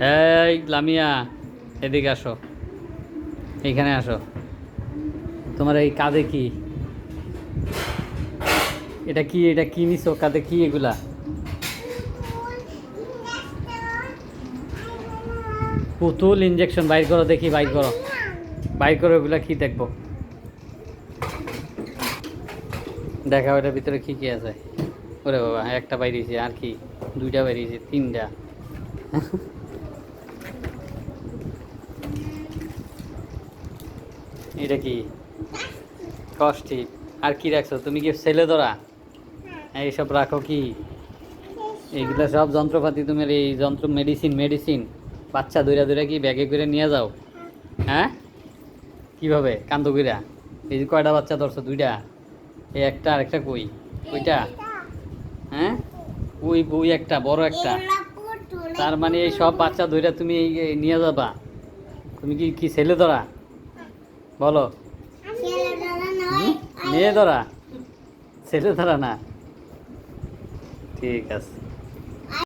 এই লামিয়া, এদিকে আসো, এইখানে আসো। তোমার এই কাঁধে কি? এটা কি? এটা কি নিছো কাঁধে? কি এগুলা? পুতুল ইঞ্জেকশন বাইর করো দেখি, বাইর করো, বাইর করো। এগুলা কি দেখবো? দেখা ওটার ভিতরে কি কি আছে। ওরে বাবা, একটা বাইরেছে, আর কি দুইটা বাইরেছে, তিনটা। এটা কি? কষ্টিপ। আর কি রাখছো তুমি? কি ছেলে ধরা? এইসব রাখো কি? এইগুলা সব যন্ত্রপাতি, তোমার এই যন্ত্র, মেডিসিন মেডিসিন বাচ্চা দৈরা দৈরা কি ব্যাগে করে নিয়ে যাও? হ্যাঁ, কিভাবে কান্দ কইরা? এই যে কয়টা বাচ্চা ধরছো? দুইটা? এই একটা, আর একটা কই? ওইটা? হ্যাঁ, ওই বই একটা বড় একটা। তার মানে এই সব বাচ্চা ধইরা তুমি এই নিয়ে যাবা? তুমি কি কি ছেলে ধরা? বলো। মেয়ে ধরা? ছেলে ধরা না? ঠিক আছে।